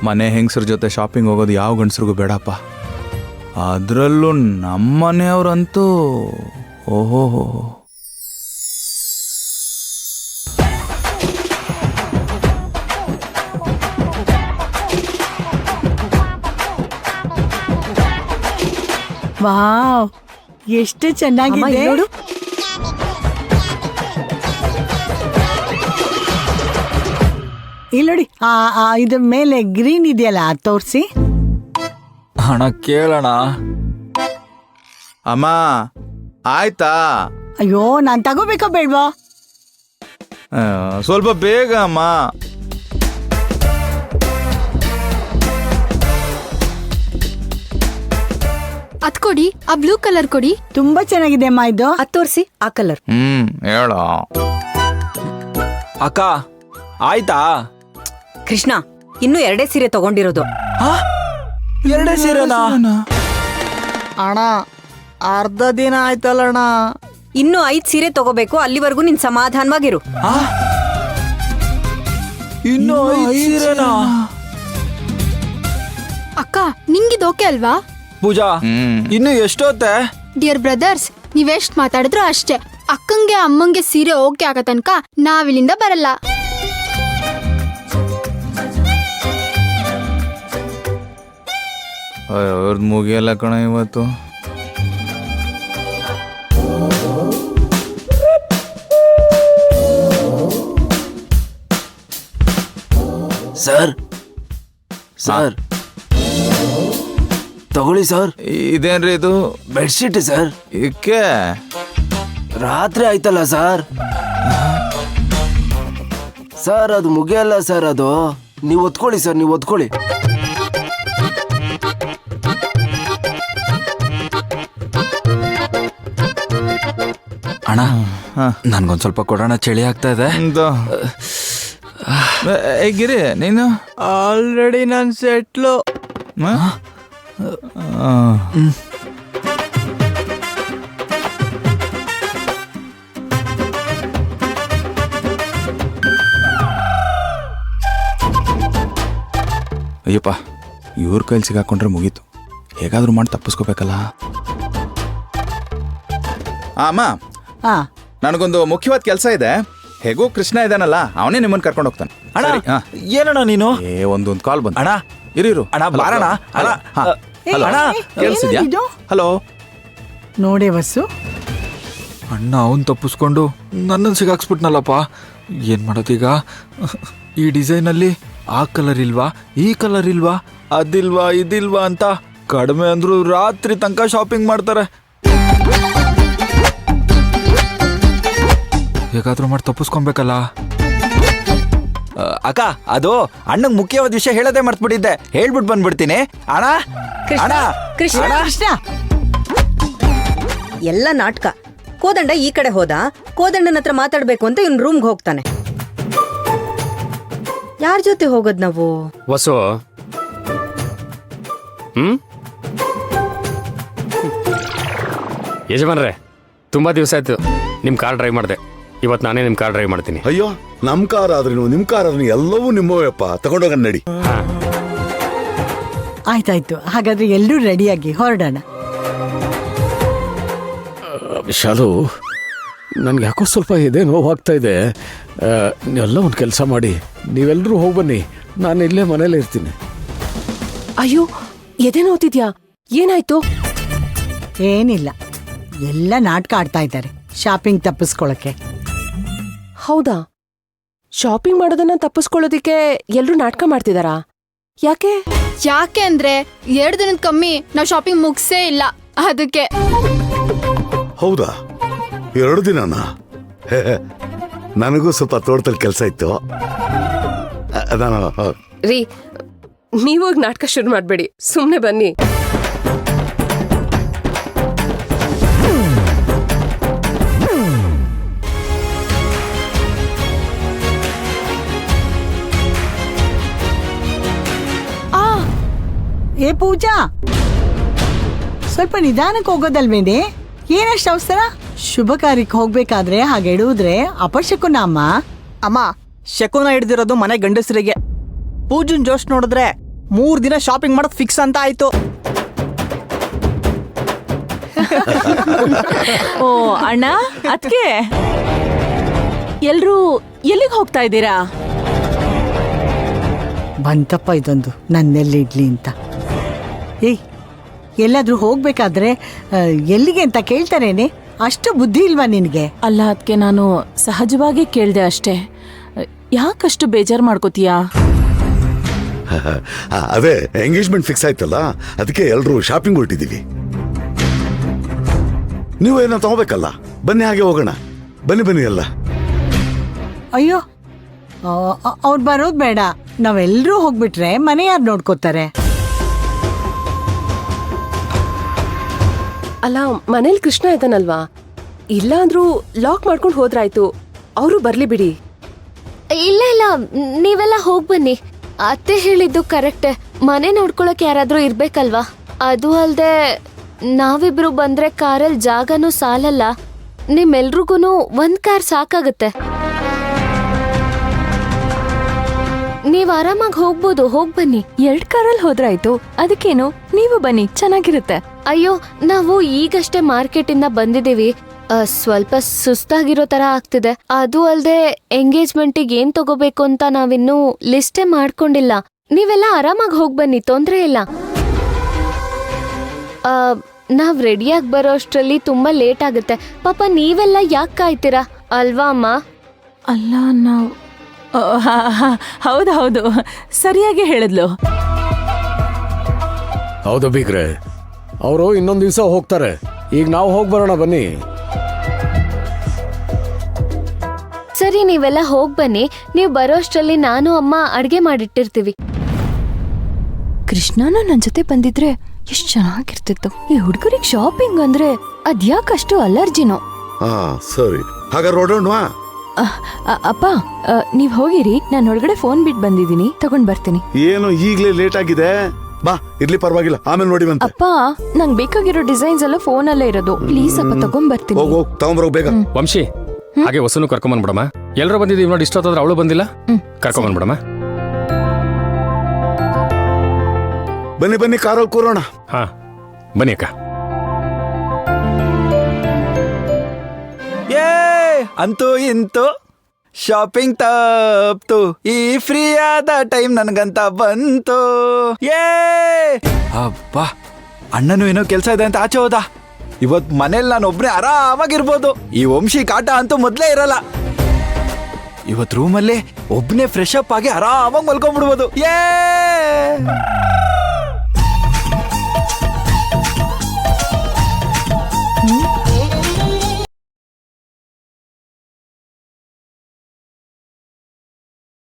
ಮನೆ ಹೆಂಗಸ್ರ ಜೊತೆ ಶಾಪಿಂಗ್ ಹೋಗೋದು ಯಾವ ಗಂಡಸ್ರಿಗೂ ಬೇಡಪ್ಪ. ಅದರಲ್ಲೂ ನಮ್ಮನೆಯವ್ರಂತೂ ಓಹೋ. ವಾವ್, ಎಷ್ಟು ಚೆನ್ನಾಗಿದೆ ನೋಡು. ಇಲ್ಲಿ ನೋಡಿ, ಇದ್ರ ಮೇಲೆ ಗ್ರೀನ್ ಇದೆಯಲ್ಲ, ಅದು ತೋರಿಸಿ. ಹಣ ಕೇಳೋಣ. ಅಮ್ಮ ಆಯ್ತಾ? ಅಯ್ಯೋ, ನಾನ್ ತಗೋಬೇಕೋ ಬೇಡ್ವಾ? ಸ್ವಲ್ಪ ಬೇಗ ಅಮ್ಮ. ಅದ್ ಕೊಡಿ, ಆ ಬ್ಲೂ ಕಲರ್ ಕೊಡಿ. ತುಂಬಾ ಚೆನ್ನಾಗಿದೆ ಅಮ್ಮ ಇದು. ಅದ್ ತೋರ್ಸಿ, ಆ ಕಲರ್. ಹೇಳ ಅಕ್ಕ ಆಯ್ತಾ? ಕೃಷ್ಣ, ಇನ್ನು 2 ಸೀರೆ ತಗೊಂಡಿರೋದು. 2 ಸೀರೆನಾ? ಅಣ್ಣ, ಅರ್ಧ ದಿನ ಆಯ್ತಲ್ಲಣ್ಣ. ಇನ್ನು 5 ಸೀರೆ ತಗೋಬೇಕು. ಅಲ್ಲಿವರೆಗೂ ನೀನ್ ಸಮಾಧಾನವಾಗಿರು. ಇನ್ನು 5 ಸೀರೆನಾ? ಅಕ್ಕ, ನಿಂಗಿದ್ ಓಕೆ ಅಲ್ವಾ? ಪೂಜಾ, ಇನ್ನು ಎಷ್ಟೊತ್ತೆ? ಡಿಯರ್ ಬ್ರದರ್ಸ್, ನೀವೆಷ್ಟ್ ಮಾತಾಡಿದ್ರು ಅಷ್ಟೇ. ಅಕ್ಕಂಗೆ ಅಮ್ಮಂಗೆ ಸೀರೆ ಓಕೆ ಆಗೋ ತನಕ ನಾವಿಲ್ಲಿಂದ ಬರಲ್ಲ. ಅವ್ರದ್ದು ಮುಗಿಯಲ್ಲ ಕಣ ಇವತ್ತು. ಸರ್ ಸರ್ ತಗೊಳ್ಳಿ ಸರ್. ಇದೇನ್ರಿ ಇದು? Bedsheet sir. ಇಕ್ಕೆ ರಾತ್ರಿ ಆಯ್ತಲ್ಲ ಸರ್. ಸರ್ ಅದು ಮುಗಿಯಲ್ಲ ಸರ್, ಅದು ನೀವು ಒತ್ಕೊಳ್ಳಿ ಸರ್, ನೀವು ಒತ್ಕೊಳ್ಳಿ. ಅಣ್ಣ, ನನ್ಗೊಂದ್ ಸ್ವಲ್ಪ ಕೊಡೋಣ, ಚಳಿ ಆಗ್ತಾ ಇದೆ. ಗಿರಿ ನೀನು ಆಲ್ರೆಡಿ ನಾನು ಸೆಟ್ಲು. ಅಯ್ಯಪ್ಪ, ಇವ್ರ ಕೈಲಿ ಸಿಗಾಕೊಂಡ್ರೆ ಮುಗೀತು. ಹೇಗಾದ್ರೂ ಮಾಡಿ ತಪ್ಪಿಸ್ಕೋಬೇಕಲ್ಲ. ಅಮ್ಮ, ನನಗೊಂದು ಮುಖ್ಯವಾದ ಕೆಲಸ ಇದೆ. ಹೇಗೂ ಕೃಷ್ಣ ಇದಾನಲ್ಲ, ಅವನೇ ನಿಮ್ಮನ್ನ ಕರ್ಕೊಂಡು ಹೋಗ್ತಾನೆ. ಅಣ್ಣ, ಏನಣ್ಣ ನೀನು? ಒಂದೊಂದು ಕಾಲ್ ಬಂತು. ಅಣ್ಣ ಇರು ಅಣ್ಣ, ಬಾರಣ್ಣ. ಅಣ್ಣ, ಅಣ್ಣ ಕೇಳಿಸಿದ್ಯಾ? ಹಲೋ ನೋಡೇ ವಸ್ಸು, ಅಣ್ಣ ಅವನ್ ತಪ್ಪಿಸ್ಕೊಂಡು ನನ್ನನ್ನು ಸಿಗಾಕ್ಸ್ಬಿಟ್ನಲ್ಲಪ್ಪ. ಏನ್ ಮಾಡೋದೀಗ? ಈ ಡಿಸೈನಲ್ಲಿ ಆ ಕಲರ್ ಇಲ್ವಾ, ಈ ಕಲರ್ ಇಲ್ವಾ, ಅದಿಲ್ವಾ, ಇದಿಲ್ವಾ ಅಂತ ಕಡಿಮೆ ಅಂದ್ರು ರಾತ್ರಿ ತನಕ ಶಾಪಿಂಗ್ ಮಾಡ್ತಾರೆ. ಹೇಗಾದ್ರೂ ಮಾಡಿ ತಪ್ಪಿಸ್ಕೊಬೇಕಲ್ಲ. ಅಕ್ಕ, ಅದು ಅಣ್ಣಂಗ್ ಮುಖ್ಯವಾದ ವಿಷಯ ಹೇಳೋದೇ ಮರ್ತ್ಬಿಟ್ಟಿದ್ದೆ. ಹೇಳ್ಬಿಟ್ಟು ಬಂದ್ಬಿಡ್ತೀನಿ. ಅಣ್ಣ ಅಣ್ಣ ಕೃಷ್ಣ, ಕೃಷ್ಣ, ಎಲ್ಲ ನಾಟಕ. ಕೋದಂಡ ಈ ಕಡೆ ಹೋದ, ಕೋದಂಡನ ಹತ್ರ ಮಾತಾಡ್ಬೇಕು ಅಂತ ಇವ್ನ ರೂಮ್ಗೆ ಹೋಗ್ತಾನೆ. ಯಾರ ಜೊತೆ ಹೋಗೋದ್ ನಾವು? ವಸು, ಯಜಮಾನ್ರೆ, ತುಂಬಾ ದಿವಸ ಆಯ್ತು ನಿಮ್ ಕಾರ್ ಡ್ರೈವ್ ಮಾಡಿದೆ. ಇವತ್ತು ನಾನೇ ನಿಮ್ ಕಾರ್ ಡ್ರೈವ್ ಮಾಡ್ತೀನಿ. ಅಯ್ಯೋ, ನಮ್ ಕಾರ್ ಆದ್ರೂ ನಿಮ್ ಕಾರ್ ಆದ್ರೂ ಎಲ್ಲವೂ ನಿಮ್ಮವಪ್ಪ. ತಗೊಂಡೋಗ ನಡಿ. ಆಯ್ತಾಯ್ತು. ಹಾಗಾದ್ರೆ ಎಲ್ಲರೂ ರೆಡಿಯಾಗಿ ಹೊರಡೋಣ. ಶಾಲು, ನನ್ಗೆ ಯಾಕೋ ಸ್ವಲ್ಪ ಇದೆ, ನೋವಾಗ್ತಾ ಇದೆ. ಎಲ್ಲ ಒಂದು ಕೆಲಸ ಮಾಡಿ, ನೀವೆಲ್ಲರೂ ಹೋಗಿ ಬನ್ನಿ, ನಾನು ಇಲ್ಲೇ ಮನೇಲಿ ಇರ್ತೀನಿ. ಅಯ್ಯೋ, ಎದೆ ನೋತಿದ್ಯಾ? ಏನಾಯ್ತು? ಏನಿಲ್ಲ, ಎಲ್ಲ ನಾಟಕ ಆಡ್ತಾ ಇದ್ದಾರೆ ಶಾಪಿಂಗ್ ತಪ್ಪಿಸ್ಕೊಳಕ್ಕೆ. ಹೌದಾ? ಶಾಪಿಂಗ್ ಮಾಡೋದನ್ನ ತಪ್ಪಿಸ್ಕೊಳ್ಳೋದಿಕ್ಕೆ ಎಲ್ರೂ ನಾಟಕ ಮಾಡ್ತಿದಾರಾ? ಯಾಕೆ? ಯಾಕೆ ಅಂದ್ರೆ 2 ದಿನದ ಕಮ್ಮಿ ನಾವು ಶಾಪಿಂಗ್ ಮುಗಿಸೇ ಇಲ್ಲ, ಅದಕ್ಕೆ. ಹೌದಾ? 2 ದಿನನಾ? ನನಗೂ ಸ್ವಲ್ಪ ತೋಟದಲ್ಲಿ ಕೆಲಸ ಇತ್ತು. ರೀ, ನೀವಾಗ ನಾಟಕ ಶುರು ಮಾಡ್ಬೇಡಿ, ಸುಮ್ನೆ ಬನ್ನಿ. ಏ ಪೂಜಾ, ಸ್ವಲ್ಪ ನಿಧಾನಕ್ಕೆ ಹೋಗೋದಲ್ವೇನೆ? ಏನಷ್ಟು ಅವಸರ? ಶುಭ ಕಾರ್ಯಕ್ಕೆ ಹೋಗ್ಬೇಕಾದ್ರೆ ಹಾಗೆ ಇಡುವುದ್ರೆ ಅಪಶಕುನ ಅಮ್ಮ. ಅಮ್ಮ, ಶಕುನ ಹಿಡ್ದಿರೋದು ಮನೆ ಗಂಡಸರಿಗೆ. ಪೂಜನ್ ಜೋಶ್ ನೋಡಿದ್ರೆ 3 ದಿನ ಶಾಪಿಂಗ್ ಮಾಡೋದು ಫಿಕ್ಸ್ ಅಂತ ಆಯ್ತು. ಓ ಅಣ್ಣ, ಅದ್ಕೆ ಎಲ್ರೂ ಎಲ್ಲಿಗೆ ಹೋಗ್ತಾ ಇದ್ದೀರಾ? ಬಂತಪ್ಪ ಇದೊಂದು ನನ್ನೆಲ್ಲಿ ಇಡ್ಲಿ ಅಂತ. ಏಯ್, ಎಲ್ಲಾದ್ರೂ ಹೋಗ್ಬೇಕಾದ್ರೆ ಎಲ್ಲಿಗೆ ಅಂತ ಕೇಳ್ತಾರೇನೆ, ಅಷ್ಟು ಬುದ್ಧಿ ಇಲ್ವಾ ನಿನಗೆ? ಅಲ್ಲ, ಅದಕ್ಕೆ ನಾನು ಸಹಜವಾಗಿ ಕೇಳ್ದೆ ಅಷ್ಟೇ. ಯಾಕಷ್ಟು ಬೇಜಾರು ಮಾಡ್ಕೋತೀಯಾ? ಅದೇ ಎಂಗೇಜ್ಮೆಂಟ್ ಫಿಕ್ಸ್ ಆಯ್ತಲ್ಲ, ಅದಕ್ಕೆ ಎಲ್ರು ಶಾಪಿಂಗ್ ಹೊರಟಿದೀವಿ. ನೀವು ಏನೋ ತಗೋಬೇಕಲ್ಲ, ಬನ್ನಿ ಹಾಗೆ ಹೋಗೋಣ. ಬನ್ನಿ ಎಲ್ಲ. ಅಯ್ಯೋ, ಅವ್ರು ಬರೋದು ಬೇಡ. ನಾವೆಲ್ಲರೂ ಹೋಗ್ಬಿಟ್ರೆ ಮನೆ ಯಾರು ನೋಡ್ಕೋತಾರೆ? ಅಲ್ಲ, ಮನೇಲಿ ಕೃಷ್ಣ ಇದ್ದಾನಲ್ವಾ, ಇಲ್ಲಾಂದ್ರೂ ಲಾಕ್ ಮಾಡ್ಕೊಂಡು ಹೋದ್ರಾಯ್ತು. ಅವರು ಬರ್ಲಿ ಬಿಡಿ. ಇಲ್ಲ ಇಲ್ಲ, ನೀವೆಲ್ಲ ಹೋಗ್ ಬನ್ನಿ. ಅತ್ತೆ ಹೇಳಿದ್ದು ಕರೆಕ್ಟೇ, ಮನೆ ನೋಡ್ಕೊಳಕ್ ಯಾರಾದ್ರೂ ಇರ್ಬೇಕಲ್ವಾ? ಅದು ಅಲ್ದೆ ನಾವಿಬ್ರು ಬಂದ್ರೆ ಕಾರಲ್ಲಿ ಜಾಗನೂ ಸಾಲಲ್ಲ. ನಿಮ್ಮೆಲ್ರಿಗೂನು ಒಂದ್ ಕಾರ್ ಸಾಕಾಗತ್ತೆ. ನೀವ್ ಆರಾಮಾಗಿ ಹೋಗ್ಬೋದು, ಹೋಗ್ ಬನ್ನಿ. 2 ಕಾರಲ್ಲಿ ಹೋದ್ರಾಯ್ತು, ಅದಕ್ಕೇನು, ನೀವು ಬನ್ನಿ, ಚೆನ್ನಾಗಿರುತ್ತೆ. ಅಯ್ಯೋ, ನಾವು ಈಗಷ್ಟೇ ಮಾರ್ಕೆಟ್ ಇಂದ ಬಂದಿದೀವಿ. ಸ್ವಲ್ಪ ಸುಸ್ತಾಗಿರೋ ತರ ಆಗ್ತಿದೆ. ಅದು ಅಲ್ದೆ ಎಂಗೇಜ್ಮೆಂಟಿಗೆ ಏನ್ ತಗೋಬೇಕು ಅಂತ ನಾವಿನ್ನೂ ಲಿಸ್ಟೇ ಮಾಡ್ಕೊಂಡಿಲ್ಲ. ನೀವೆಲ್ಲ ಆರಾಮಾಗಿ ಹೋಗ್ ಬನ್ನಿ, ತೊಂದ್ರೆ ಇಲ್ಲ. ನಾವ್ ರೆಡಿಯಾಗಿ ಬರೋ ಅಷ್ಟ್ರಲ್ಲಿ ತುಂಬಾ ಲೇಟ್ ಆಗುತ್ತೆ. ಪಾಪ ನೀವೆಲ್ಲ ಯಾಕೆ ಕಾಯ್ತೀರಾ ಅಲ್ವಾ ಅಮ್ಮ? ಅಲ್ಲ, ನಾವು ಹೌದು, ಸರಿಯಾಗಿ ಹೇಳಿದ್ಲು. ಹೌದು ಬೀಗ್ರೆ, ಅವರು ಇನ್ನೊಂದು ದಿವಸ ಹೋಗ್ತಾರೆ. ಈಗ ನಾವು ಹೋಗಿ ಬರೋಣ ಬನ್ನಿ. ಸರಿ, ನೀವೆಲ್ಲ ಹೋಗ್ ಬನ್ನಿ. ನೀವು ಬರೋ ಅಷ್ಟ್ರಲ್ಲಿ ನಾನು ಅಮ್ಮ ಅಡ್ಗೆ ಮಾಡಿಟ್ಟಿರ್ತೀವಿ. ಕೃಷ್ಣನು ನನ್ ಜೊತೆ ಬಂದಿದ್ರೆ ಎಷ್ಟ್ ಚೆನ್ನಾಗಿರ್ತಿತ್ತು. ಈ ಹುಡುಗರಿಗೆ ಶಾಪಿಂಗ್ ಅಂದ್ರೆ ಅದ್ಯಾಕಷ್ಟು ಅಲರ್ಜಿನೋ. ಸರಿ, ಹಾಗಾದ್ರೆ ಹೊರಡೋಣವಾ? ಅಪ್ಪ, ನೀವ್ ಹೋಗಿರಿ, ನಾನು ಹೊರಗಡೆ ಫೋನ್ ಬಿಟ್ಟು ಬಂದಿದ್ದೀನಿ, ತಗೊಂಡ್ ಬರ್ತೀನಿ. ಏನು ಈಗ್ಲೇ ಲೇಟ್ ಆಗಿದೆ? ಬಾ, ಇರ್ಲಿ ಪರವಾಗಿಲ್ಲ, ಆಮೇಲೆ ನೋಡಿ ಬಂತೆ. ಅಪ್ಪ, ನಂಗೆ ಬೇಕಾಗಿರೋ ಡಿಸೈನ್ಸ್ ಎಲ್ಲ ಫೋನ್ ಅಲ್ಲೇ ಇರೋದು. ಪ್ಲೀಸ್ ಅಪ್ಪ, ತಗೊಂಡ್ ಬರ್ತೀನಿ. ಹೋಗ್ ತಗೊಂಬರೋ ಬೇಗ. ವಂಶಿ, ಹಾಗೆ ಹೊಸನು ಕರ್ಕೊಂಬಂದ್ಬಿಡಮ್ಮ. ಎಲ್ಲರೂ ಬಂದಿದ್ದೀವಿ ನೋಡಿ, ಇಷ್ಟೊತ್ತಾದ್ರೆ ಅವಳು ಬಂದಿಲ್ಲ. ಕರ್ಕೊಂಬಂದ್ಬಿಡಮ್ಮ. ಬನ್ನಿ ಕಾರಲ್ಲಿ ಕೂರೋಣ. ಹಾ, ಬನ್ನಿ ಅಕ್ಕ. ಅಂತೂ ಇಂತೂ ಶಾಪಿಂಗ್ ತಪ್ತು, ಈ ಫ್ರೀ ಆದ ಟೈಮ್ ನನ್ಗಂತ ಬಂತು. ಅಬ್ಬಾ, ಅಣ್ಣನು ಏನೋ ಕೆಲ್ಸ ಇದೆ ಅಂತ ಆಚೆ ಹೋದ. ಇವತ್ ಮನೇಲಿ ನಾನು ಒಬ್ನೇ ಆರಾಮಾಗಿರ್ಬೋದು. ಈ ವಂಶಿ ಕಾಟ ಅಂತೂ ಮೊದ್ಲೇ ಇರಲ್ಲ. ಇವತ್ ರೂಮಲ್ಲಿ ಒಬ್ನೇ ಫ್ರೆಶ್ ಅಪ್ ಆಗಿ ಆರಾಮಾಗಿ ಮಲ್ಕೊಂಡ್ಬಿಡ್ಬೋದು.